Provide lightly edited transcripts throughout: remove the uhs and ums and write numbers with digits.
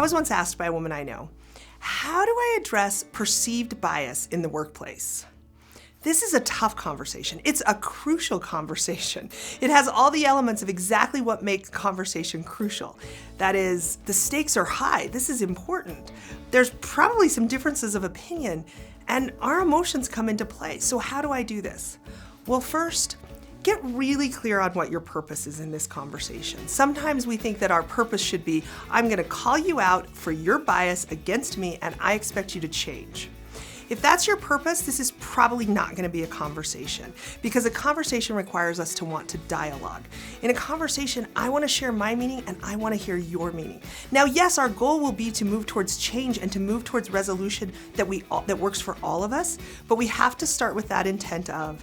I was once asked by a woman I know, how do I address perceived bias in the workplace? This is a tough conversation. It's a crucial conversation. It has all the elements of exactly what makes conversation crucial. That is, the stakes are high. This is important. There's probably some differences of opinion, and our emotions come into play. So how do I do this? Well, first, get really clear on what your purpose is in this conversation. Sometimes we think that our purpose should be, I'm gonna call you out for your bias against me and I expect you to change. If that's your purpose, this is probably not gonna be a conversation, because a conversation requires us to want to dialogue. In a conversation, I wanna share my meaning and I wanna hear your meaning. Now, yes, our goal will be to move towards change and to move towards resolution that works for all of us, but we have to start with that intent of,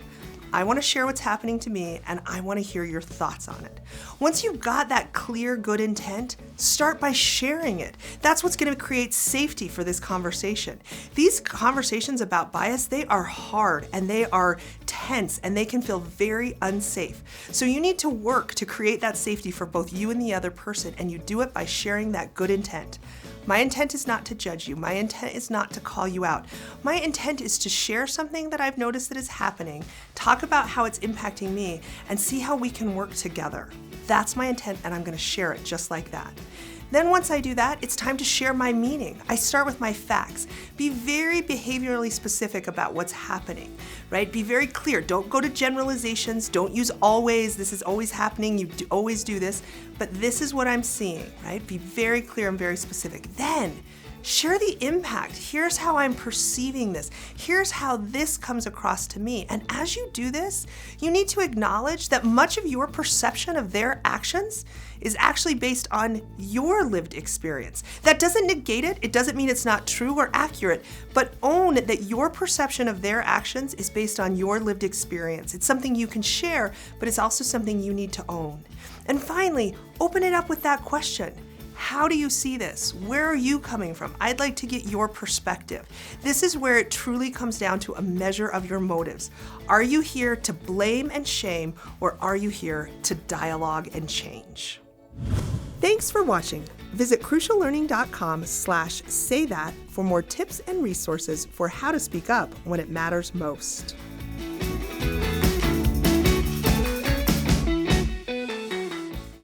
I want to share what's happening to me and I want to hear your thoughts on it. Once you've got that clear, good intent, start by sharing it. That's what's going to create safety for this conversation. These conversations about bias, they are hard and they are tense and they can feel very unsafe. So you need to work to create that safety for both you and the other person, and you do it by sharing that good intent. My intent is not to judge you. My intent is not to call you out. My intent is to share something that I've noticed that is happening, talk about how it's impacting me, and see how we can work together. That's my intent, and I'm going to share it just like that. Then once I do that, it's time to share my meaning. I start with my facts. Be very behaviorally specific about what's happening, right? Be very clear. Don't go to generalizations. Don't use always, this is always happening, always do this, but this is what I'm seeing, right? Be very clear and very specific. Then share the impact. Here's how I'm perceiving this. Here's how this comes across to me. And as you do this, you need to acknowledge that much of your perception of their actions is actually based on your lived experience. That doesn't negate it. It doesn't mean it's not true or accurate, but own that your perception of their actions is based on your lived experience. It's something you can share, but it's also something you need to own. And finally, open it up with that question. How do you see this? Where are you coming from? I'd like to get your perspective. This is where it truly comes down to a measure of your motives. Are you here to blame and shame, or are you here to dialogue and change? Thanks for watching. Visit cruciallearning.com/saythat for more tips and resources for how to speak up when it matters most.